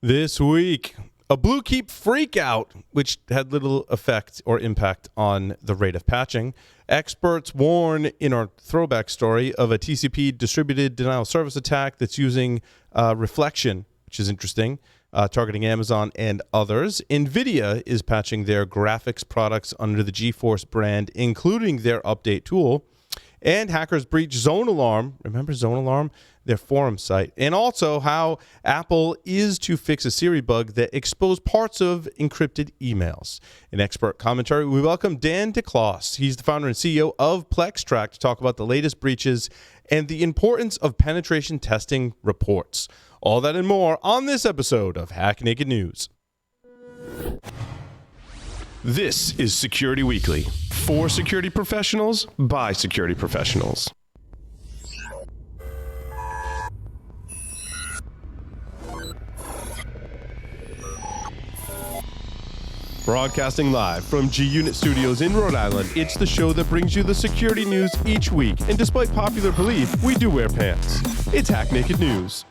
This week, a BlueKeep freakout, which had little effect or impact on the rate of patching. Experts warn in our throwback story of a TCP distributed denial of service attack that's using reflection, which is interesting, targeting Amazon and others. Nvidia is patching their graphics products under the GeForce brand, including their update tool. And hackers breach ZoneAlarm. Remember ZoneAlarm? Their forum site. And also how Apple is to fix a Siri bug that exposed parts of encrypted emails. In expert commentary, we welcome Dan DeCloss. He's the founder and CEO of PlexTrack to talk about the latest breaches and the importance of penetration testing reports. All that and more on this episode of Hack Naked News. This is Security Weekly, for security professionals, by security professionals. Broadcasting live from G-Unit Studios in Rhode Island, it's the show that brings you the security news each week. And despite popular belief, we do wear pants. It's Hack Naked News.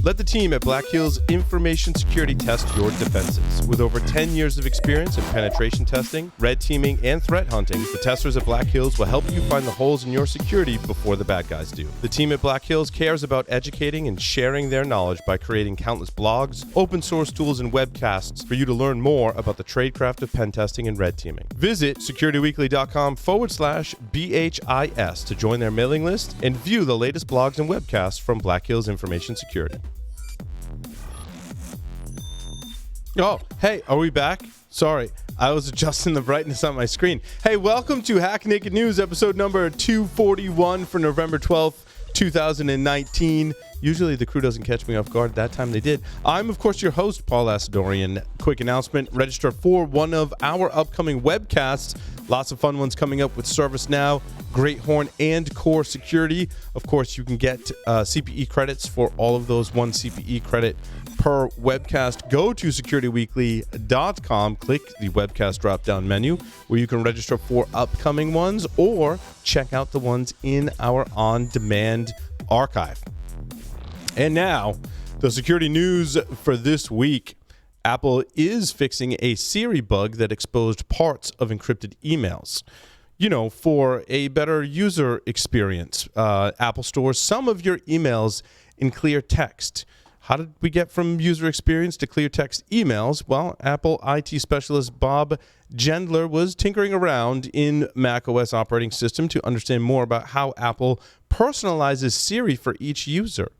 Let the team at Black Hills Information Security test your defenses. With over 10 years of experience in penetration testing, red teaming, and threat hunting, the testers at Black Hills will help you find the holes in your security before the bad guys do. The team at Black Hills cares about educating and sharing their knowledge by creating countless blogs, open source tools, and webcasts for you to learn more about the tradecraft of pen testing and red teaming. Visit securityweekly.com/BHIS to join their mailing list and view the latest blogs and webcasts from Black Hills Information Security. Oh, hey, are we back? Sorry, I was adjusting the brightness on my screen. Hey, welcome to Hack Naked News, episode number 241 for November 12th, 2019. Usually the crew doesn't catch me off guard. That time they did. I'm, of course, your host, Paul Asadorian. Quick announcement, register for one of our upcoming webcasts. Lots of fun ones coming up with ServiceNow, Great Horn, and Core Security. Of course, you can get CPE credits for all of those, one CPE credit per webcast. Go to securityweekly.com, click the webcast drop-down menu where you can register for upcoming ones or check out the ones in our on-demand archive. And now, the security news for this week. Apple is fixing a Siri bug that exposed parts of encrypted emails. You know, for a better user experience, Apple stores some of your emails in clear text. How did we get from user experience to clear text emails? Well, Apple IT specialist Bob Gendler was tinkering around in macOS operating system to understand more about how Apple personalizes Siri for each user.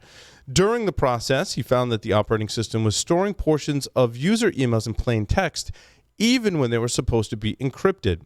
During the process, he found that the operating system was storing portions of user emails in plain text, even when they were supposed to be encrypted.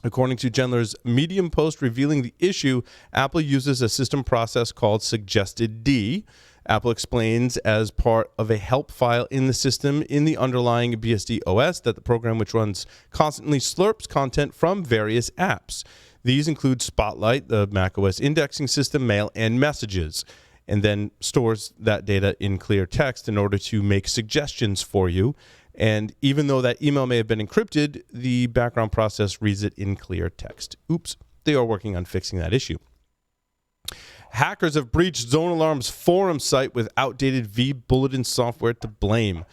According to Gendler's Medium post revealing the issue, Apple uses a system process called suggested-D. Apple explains as part of a help file in the system in the underlying BSD OS that the program, which runs constantly, slurps content from various apps. These include Spotlight, the macOS indexing system, Mail, and Messages, and then stores that data in clear text in order to make suggestions for you. And even though that email may have been encrypted, the background process reads it in clear text. Oops, they are working on fixing that issue. Hackers have breached ZoneAlarm's forum site with outdated vBulletin software to blame.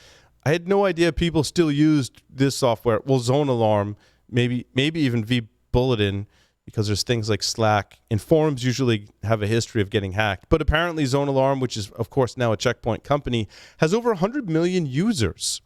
I had no idea people still used this software. Well, ZoneAlarm, maybe even vBulletin, because there's things like Slack, and forums usually have a history of getting hacked. But apparently ZoneAlarm, which is, of course, now a Checkpoint company, has over 100 million users.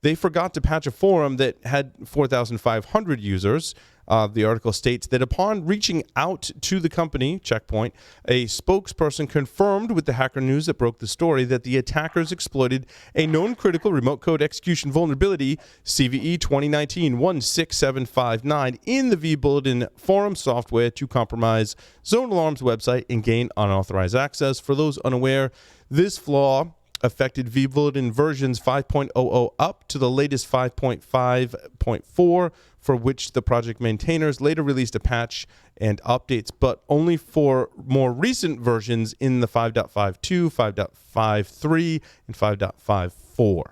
They forgot to patch a forum that had 4,500 users. The article states that upon reaching out to the company, Checkpoint, a spokesperson confirmed with the Hacker News that broke the story that the attackers exploited a known critical remote code execution vulnerability, CVE 2019-16759, in the vBulletin forum software to compromise ZoneAlarm's website and gain unauthorized access. For those unaware, this flaw affected vBulletin versions 5.00 up to the latest 5.5.4, for which the project maintainers later released a patch and updates, but only for more recent versions in the 5.52, 5.53, and 5.54.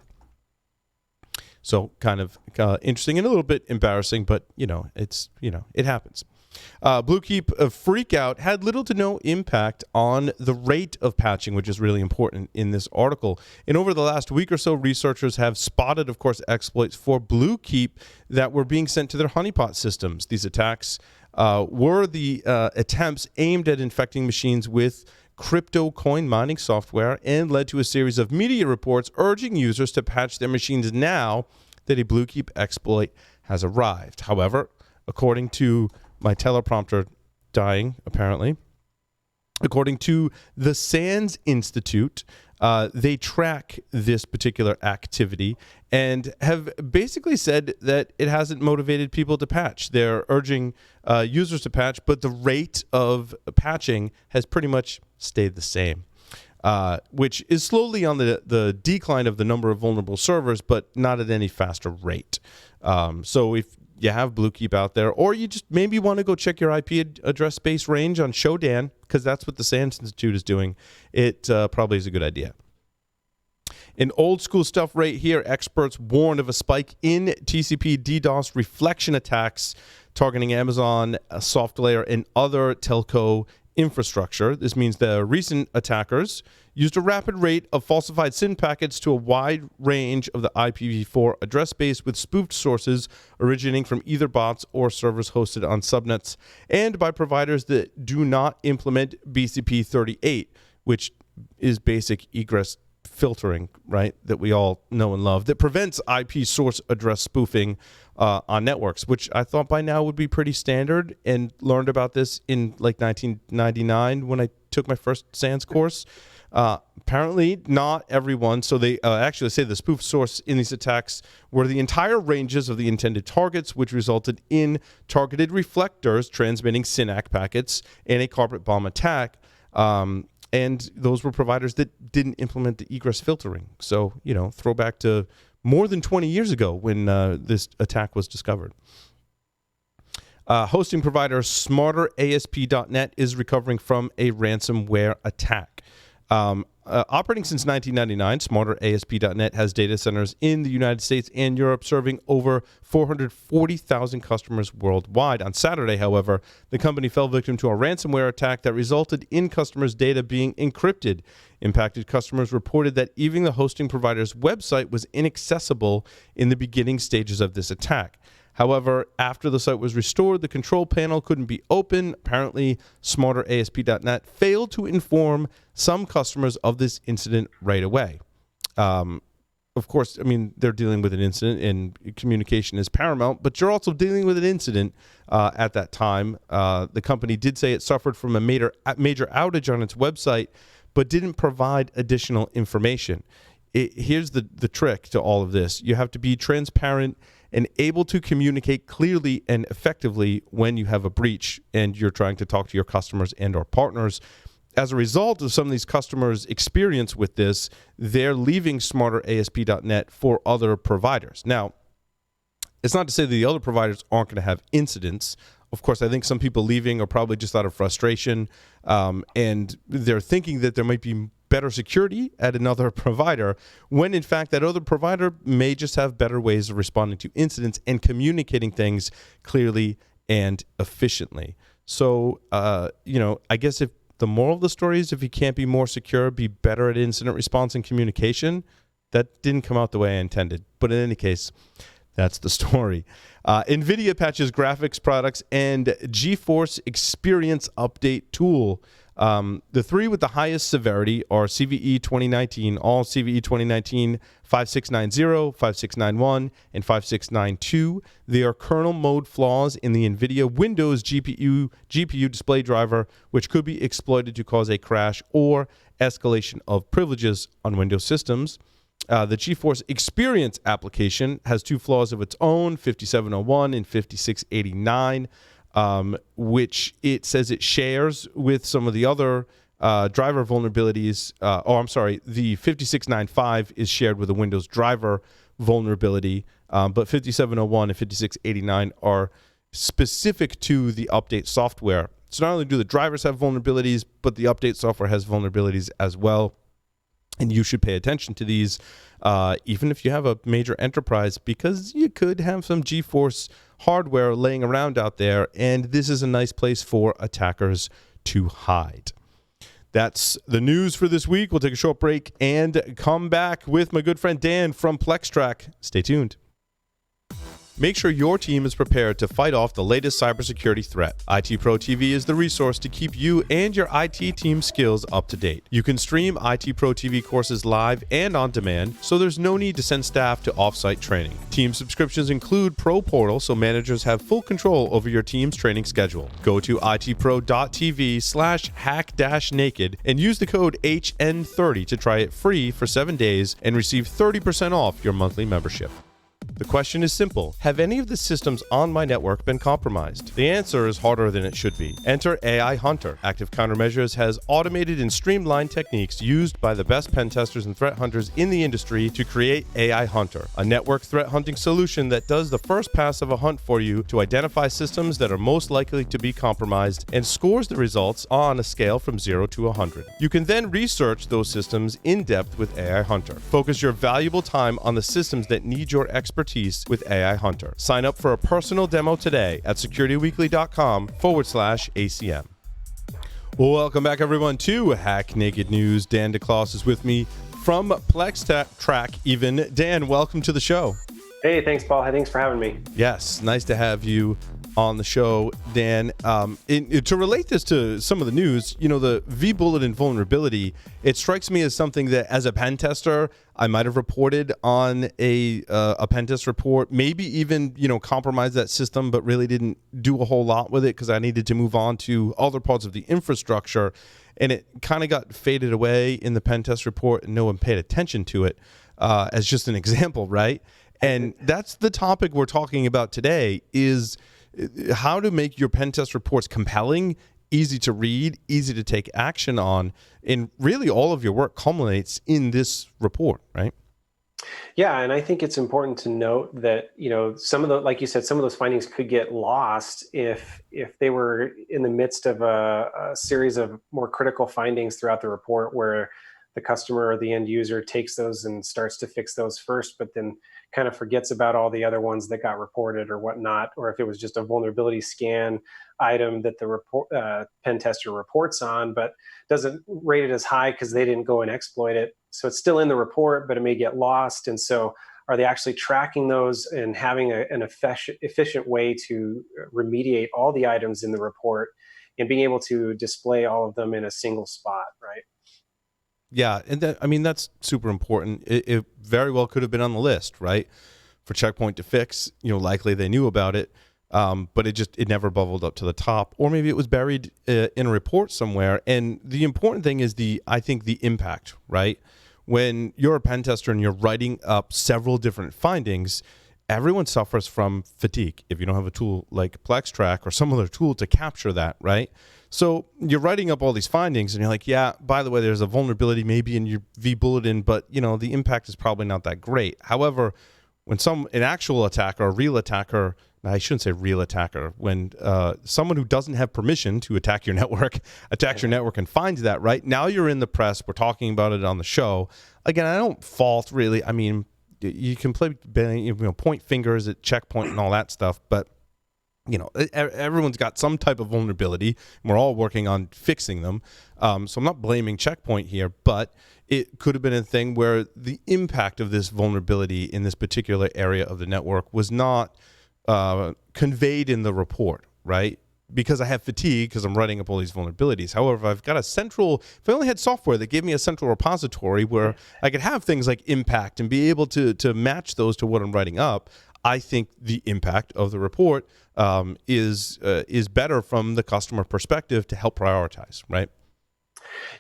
So kind of interesting and a little bit embarrassing, but it happens. BlueKeep freakout had little to no impact on the rate of patching, which is really important in this article. And over the last week or so, researchers have spotted, of course, exploits for BlueKeep that were being sent to their honeypot systems. These attacks were the attempts aimed at infecting machines with crypto coin mining software and led to a series of media reports urging users to patch their machines now that a BlueKeep exploit has arrived. However, according to my teleprompter dying, apparently. According to the SANS Institute, they track this particular activity and have basically said that it hasn't motivated people to patch. They're urging users to patch, but the rate of patching has pretty much stayed the same, which is slowly on the decline of the number of vulnerable servers, but not at any faster rate. So if you have BlueKeep out there, or you just maybe want to go check your IP address space range on Shodan, because that's what the SANS Institute is doing, it probably is a good idea. In old school stuff right here, experts warn of a spike in TCP DDoS reflection attacks targeting Amazon, SoftLayer, and other telco infrastructure. This means the recent attackers used a rapid rate of falsified SYN packets to a wide range of the IPv4 address space with spoofed sources originating from either bots or servers hosted on subnets, and by providers that do not implement BCP 38, which is basic egress filtering, right, that we all know and love, that prevents IP source address spoofing on networks, which I thought by now would be pretty standard, and learned about this in like 1999 when I took my first SANS course. Apparently not everyone. So they actually say the spoof source in these attacks were the entire ranges of the intended targets, which resulted in targeted reflectors transmitting SYNAC packets in a carpet bomb attack. And those were providers that didn't implement the egress filtering. So, throwback to more than 20 years ago when this attack was discovered. Hosting provider SmarterASP.net is recovering from a ransomware attack. Operating since 1999, SmarterASP.net has data centers in the United States and Europe, serving over 440,000 customers worldwide. On Saturday, however, the company fell victim to a ransomware attack that resulted in customers' data being encrypted. Impacted customers reported that even the hosting provider's website was inaccessible in the beginning stages of this attack. However, after the site was restored, the control panel couldn't be opened. Apparently, SmarterASP.net failed to inform some customers of this incident right away. Of course, they're dealing with an incident, and communication is paramount, but you're also dealing with an incident at that time. The company did say it suffered from a major outage on its website, but didn't provide additional information. Here's the trick to all of this. You have to be transparent and able to communicate clearly and effectively when you have a breach and you're trying to talk to your customers and or partners. As a result of some of these customers' experience with this, they're leaving SmarterASP.net for other providers. Now, it's not to say that the other providers aren't going to have incidents. Of course, I think some people leaving are probably just out of frustration, and they're thinking that there might be better security at another provider, when in fact that other provider may just have better ways of responding to incidents and communicating things clearly and efficiently. So, I guess if the moral of the story is if you can't be more secure, be better at incident response and communication. That didn't come out the way I intended. But in any case, that's the story. Nvidia patches graphics products and GeForce Experience Update tool. The three with the highest severity are CVE 2019, all CVE 2019 5690, 5691, and 5692. They are kernel mode flaws in the Nvidia Windows GPU display driver, which could be exploited to cause a crash or escalation of privileges on Windows systems. The GeForce Experience application has two flaws of its own, 5701 and 5689. Which it says it shares with some of the other driver vulnerabilities. The 5695 is shared with a Windows driver vulnerability, but 5701 and 5689 are specific to the update software. So not only do the drivers have vulnerabilities, but the update software has vulnerabilities as well. And you should pay attention to these, even if you have a major enterprise, because you could have some GeForce hardware laying around out there, and this is a nice place for attackers to hide. That's the news for this week. We'll take a short break and come back with my good friend Dan from PlexTrack. Stay tuned. Make sure your team is prepared to fight off the latest cybersecurity threat. IT Pro TV is the resource to keep you and your IT team skills up to date. You can stream IT Pro TV courses live and on demand, so there's no need to send staff to offsite training. Team subscriptions include Pro Portal, so managers have full control over your team's training schedule. Go to itpro.tv/hack-naked and use the code HN30 to try it free for 7 days and receive 30% off your monthly membership. The question is simple. Have any of the systems on my network been compromised? The answer is harder than it should be. Enter AI Hunter. Active Countermeasures has automated and streamlined techniques used by the best pen testers and threat hunters in the industry to create AI Hunter, a network threat hunting solution that does the first pass of a hunt for you to identify systems that are most likely to be compromised and scores the results on a scale from 0 to 100. You can then research those systems in depth with AI Hunter. Focus your valuable time on the systems that need your expertise with AI Hunter. Sign up for a personal demo today at securityweekly.com/ACM. Welcome back, everyone, to Hack Naked News. Dan DeClaus is with me from PlexTrack even. Dan, welcome to the show. Hey, thanks, Paul. Thanks for having me. Yes, nice to have you on the show, Dan. To relate this to some of the news, the vBulletin vulnerability, it strikes me as something that, as a pen tester, I might have reported on a pen test report, maybe even, compromised that system, but really didn't do a whole lot with it because I needed to move on to other parts of the infrastructure. And it kind of got faded away in the pen test report and no one paid attention to it, as just an example, right? And that's the topic we're talking about today, is how to make your pen test reports compelling, easy to read, easy to take action on, and really all of your work culminates in this report, right? Yeah, and I think it's important to note that, some of the, like you said, some of those findings could get lost if they were in the midst of a series of more critical findings throughout the report where the customer or the end user takes those and starts to fix those first, but then kind of forgets about all the other ones that got reported or whatnot, or if it was just a vulnerability scan item that the pen tester reports on, but doesn't rate it as high because they didn't go and exploit it. So it's still in the report, but it may get lost. And so are they actually tracking those and having an efficient way to remediate all the items in the report and being able to display all of them in a single spot, right? Yeah, and that's super important. It very well could have been on the list, right, for Checkpoint to fix. Likely they knew about it, but it never bubbled up to the top, or maybe it was buried in a report somewhere. And the important thing is I think the impact, right? When you're a pen tester and you're writing up several different findings, everyone suffers from fatigue if you don't have a tool like PlexTrack or some other tool to capture that, right? So you're writing up all these findings and you're like, yeah, by the way, there's a vulnerability maybe in your vBulletin, but the impact is probably not that great. However, when an actual attacker, a real attacker, I shouldn't say real attacker, when someone who doesn't have permission to attack your network attacks your network and finds that, right? Now you're in the press. We're talking about it on the show. Again, I don't fault really. I mean, you can point fingers at Checkpoint and all that stuff, but everyone's got some type of vulnerability, and we're all working on fixing them. So I'm not blaming Checkpoint here, but it could have been a thing where the impact of this vulnerability in this particular area of the network was not conveyed in the report, right? Because I have fatigue because I'm writing up all these vulnerabilities. However, if I only had software that gave me a central repository where I could have things like impact and be able to match those to what I'm writing up, I think the impact of the report is better from the customer perspective to help prioritize, right?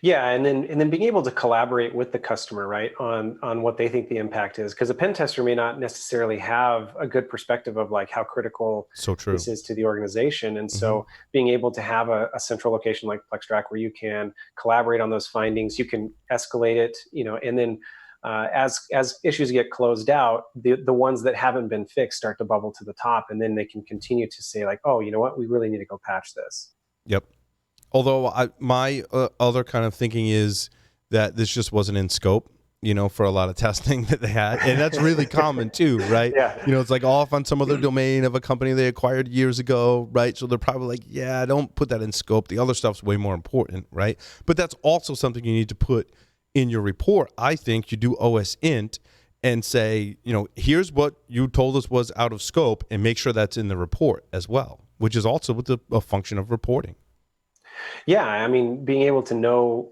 Yeah, and then being able to collaborate with the customer, right, on what they think the impact is, because a pen tester may not necessarily have a good perspective of like how critical this is to the organization, and so being able to have a central location like PlexTrack where you can collaborate on those findings, you can escalate it, and then as issues get closed out, the ones that haven't been fixed start to bubble to the top, and then they can continue to say like, oh, you know what, we really need to go patch this. Yep. Although my other kind of thinking is that this just wasn't in scope. for a lot of testing that they had. And that's really common too, right? Yeah. It's like off on some other domain of a company they acquired years ago, right? So they're probably like, yeah, don't put that in scope. The other stuff's way more important, right? But that's also something you need to put in your report. I think you do OS int and say, here's what you told us was out of scope, and make sure that's in the report as well, which is also a function of reporting. Yeah, I mean, being able to know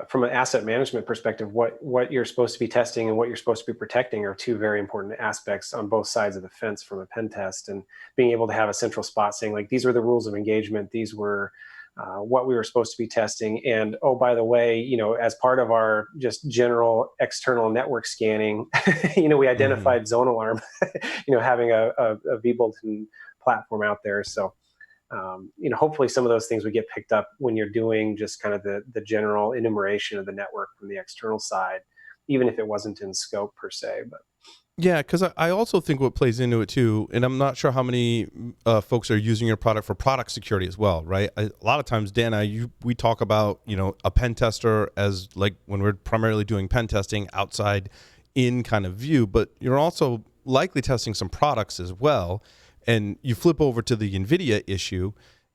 from an asset management perspective what you're supposed to be testing and what you're supposed to be protecting are two very important aspects on both sides of the fence from a pen test. And being able to have a central spot saying, like, these were the rules of engagement, these were what we were supposed to be testing. And oh, by the way, as part of our just general external network scanning, we identified ZoneAlarm, having a vBulletin platform out there. So hopefully some of those things would get picked up when you're doing just kind of the general enumeration of the network from the external side, even if it wasn't in scope per se. But yeah, because I also think what plays into it too, and I'm not sure how many folks are using your product for product security as well, right? A lot of times, Dan, we talk about a pen tester as like when we're primarily doing pen testing outside in kind of view, but you're also likely testing some products as well. And you flip over to the Nvidia issue,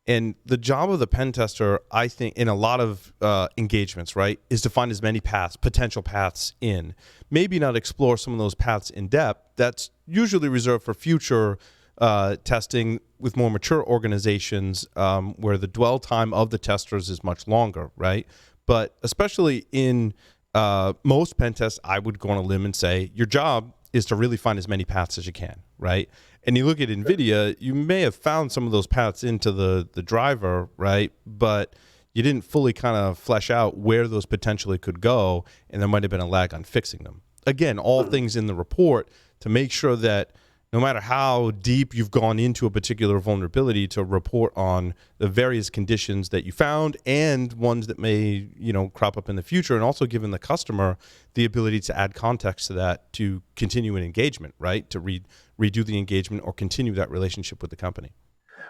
and the job of the pen tester, I think, in a lot of engagements, right, is to find as many potential paths in. Maybe not explore some of those paths in depth. That's usually reserved for future testing with more mature organizations where the dwell time of the testers is much longer, right? But especially in most pen tests, I would go on a limb and say your job is to really find as many paths as you can, right? And you look at Nvidia, you may have found some of those paths into the driver, right? But you didn't fully kind of flesh out where those potentially could go, and there might have been a lag on fixing them. Again, all things in the report to make sure that no matter how deep you've gone into a particular vulnerability, to report on the various conditions that you found and ones that may, crop up in the future, and also giving the customer the ability to add context to that to continue an engagement, right? To redo the engagement or continue that relationship with the company.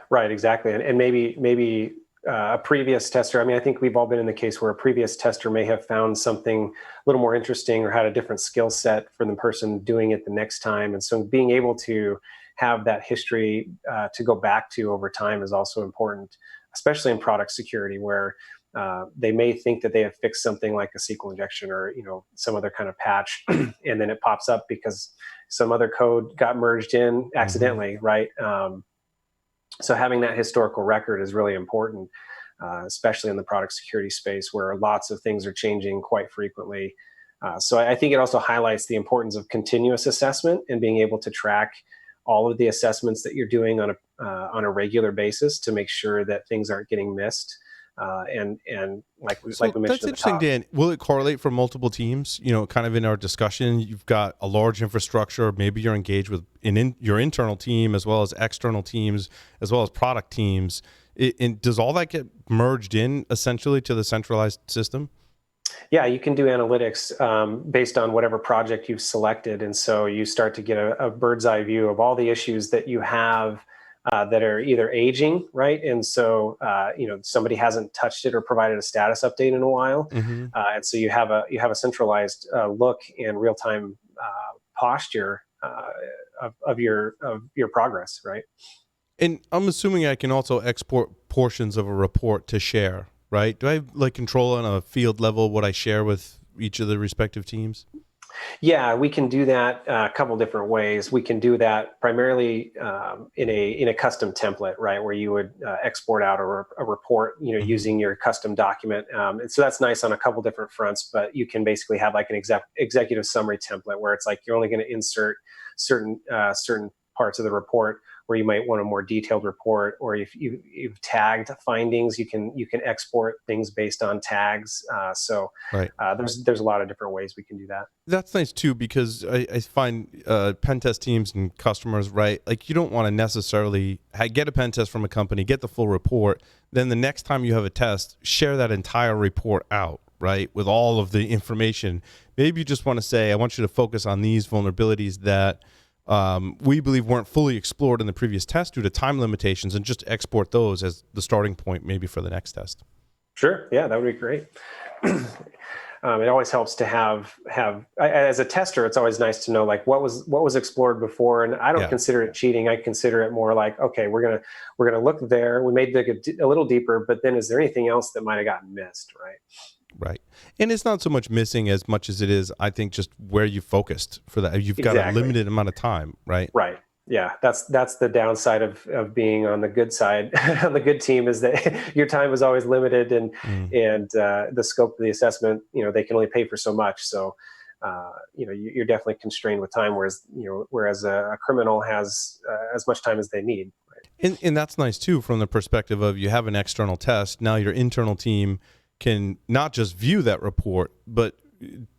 Right, exactly. And maybe a previous tester, I think we've all been in the case where a previous tester may have found something a little more interesting or had a different skill set for the person doing it the next time. And so being able to have that history to go back to over time is also important, especially in product security, where they may think that they have fixed something like a SQL injection or some other kind of patch, and then it pops up because some other code got merged in accidentally, right? So having that historical record is really important, especially in the product security space where lots of things are changing quite frequently. So I think it also highlights the importance of continuous assessment and being able to track all of the assessments that you're doing on a regular basis to make sure that things aren't getting missed. And like we mentioned, that's interesting, Dan. Will it correlate for multiple teams? Kind of in our discussion, you've got a large infrastructure. Maybe you're engaged with your internal team as well as external teams, as well as product teams. Does all that get merged in essentially to the centralized system? Yeah, you can do analytics based on whatever project you've selected. And so you start to get a bird's eye view of all the issues that you have that are either aging, right? And so, somebody hasn't touched it or provided a status update in a while. Mm-hmm. And so you have a centralized look and real-time posture of your progress, right? And I'm assuming I can also export portions of a report to share, right? Do I have control on a field level what I share with each of the respective teams? Yeah, we can do that a couple different ways. We can do that primarily in a custom template, right, where you would export out a report, using your custom document. And so that's nice on a couple different fronts. But you can basically have like an executive summary template where it's like you're only going to insert certain parts of the report where you might want a more detailed report, or if you've tagged findings, you can export things based on tags. Right. There's a lot of different ways we can do that. That's nice too, because I find pen test teams and customers, right? Like you don't want to necessarily get a pen test from a company, get the full report, then the next time you have a test, share that entire report out, right, with all of the information. Maybe you just want to say, I want you to focus on these vulnerabilities that we believe weren't fully explored in the previous test due to time limitations, and just export those as the starting point maybe for the next test. Sure. Yeah, that would be great. it always helps to have as a tester, it's always nice to know like what was explored before. And I don't consider it cheating. I consider it more like, okay, we're gonna look there. We may dig a little deeper, but then is there anything else that might have gotten missed, right? Right. And it's not so much missing as much as it is, I think, just where you focused for that. You've got a limited amount of time, right? Right. Yeah. That's the downside of being on the good side, on the good team, is that your time is always limited, and the scope of the assessment, they can only pay for so much. So, you're definitely constrained with time, whereas a criminal has as much time as they need. Right? And that's nice too, from the perspective of you have an external test. Now your internal team can not just view that report, but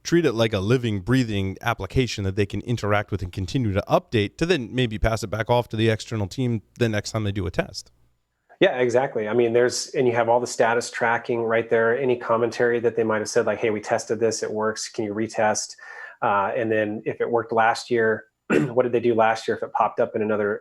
treat it like a living, breathing application that they can interact with and continue to update to then maybe pass it back off to the external team the next time they do a test. Yeah, exactly. I mean, and you have all the status tracking right there, any commentary that they might have said, like, hey, we tested this, it works, can you retest? And then if it worked last year, what did they do last year if it popped up in another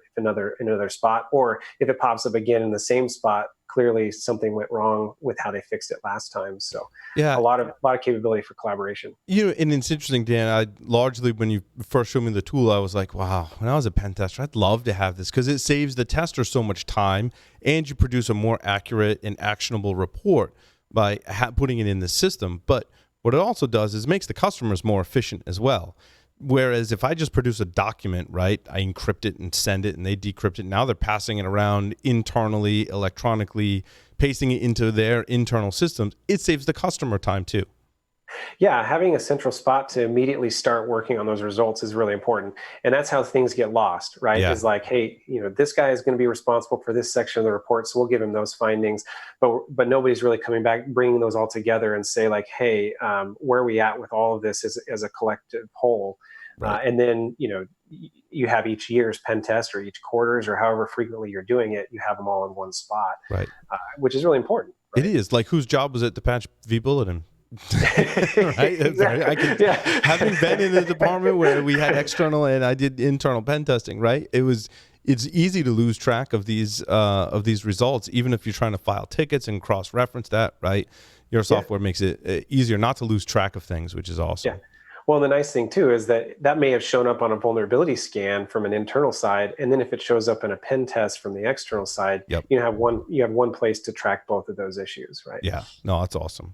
spot? Or if it pops up again in the same spot, clearly something went wrong with how they fixed it last time. So a lot of capability for collaboration. And it's interesting, Dan, largely when you first showed me the tool, I was like, wow, when I was a pen tester, I'd love to have this because it saves the tester so much time and you produce a more accurate and actionable report by putting it in the system. But what it also does is makes the customers more efficient as well. Whereas if I just produce a document, right, I encrypt it and send it and they decrypt it. Now they're passing it around internally, electronically, pasting it into their internal systems. It saves the customer time too. Yeah, having a central spot to immediately start working on those results is really important. And that's how things get lost, right? Yeah. Is like, hey, this guy is going to be responsible for this section of the report, so we'll give him those findings. But nobody's really coming back, bringing those all together and say like, hey, where are we at with all of this as a collective whole? Right. And then, you have each year's pen test or each quarter's or however frequently you're doing it, you have them all in one spot, right? Which is really important. Right? It is. Like, whose job was it to patch vBulletin? Right? Exactly. Having been in the department where we had external and I did internal pen testing, right? It's easy to lose track of these results, even if you're trying to file tickets and cross-reference that, right? Your software makes it easier not to lose track of things, which is awesome. Yeah. Well, the nice thing too is that may have shown up on a vulnerability scan from an internal side, and then if it shows up in a pen test from the external side, you have one place to track both of those issues, right? Yeah, no, that's awesome.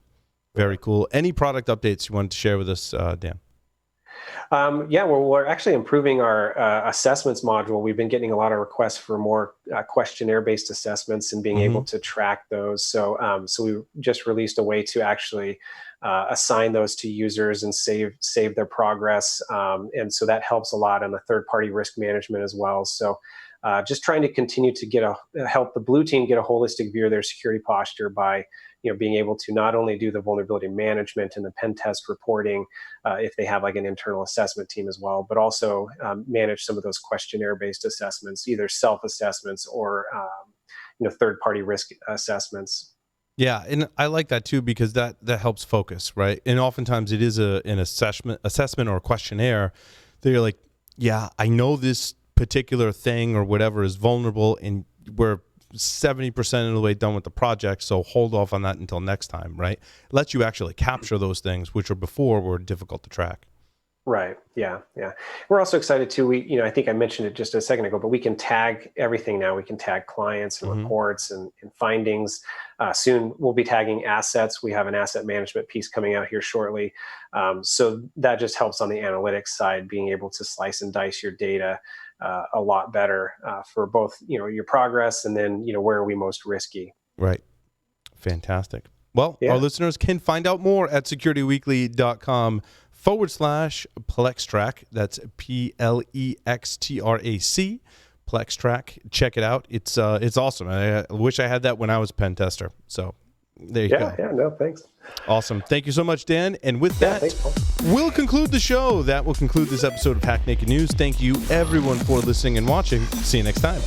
Very cool. Any product updates you wanted to share with us, Dan? We're actually improving our assessments module. We've been getting a lot of requests for more questionnaire-based assessments and being able to track those. So we just released a way to actually assign those to users and save their progress. And so that helps a lot on the third-party risk management as well. So just trying to continue to help the blue team get a holistic view of their security posture by being able to not only do the vulnerability management and the pen test reporting if they have like an internal assessment team as well, but also manage some of those questionnaire-based assessments, either self-assessments or third-party risk assessments. Yeah, and I like that too because that helps focus, right? And oftentimes it is an assessment or a questionnaire that you're like, yeah, I know this particular thing or whatever is vulnerable, and we're 70% of the way done with the project, so hold off on that until next time, right? It lets you actually capture those things which were difficult to track. Right. Yeah. We're also excited too. I think I mentioned it just a second ago, but we can tag everything now. We can tag clients and reports and findings. Soon we'll be tagging assets. We have an asset management piece coming out here shortly. So that just helps on the analytics side, being able to slice and dice your data a lot better for both, your progress and then, where are we most risky. Right. Fantastic. Well, our listeners can find out more at securityweekly.com/Plextrack. That's PLEXTRAC. Plextrack. Check it out. It's awesome. I wish I had that when I was a pen tester. So there you go. Yeah, no, thanks. Awesome. Thank you so much, Dan. And with that, thanks, Paul. We'll conclude the show. That will conclude this episode of Hack Naked News. Thank you, everyone, for listening and watching. See you next time.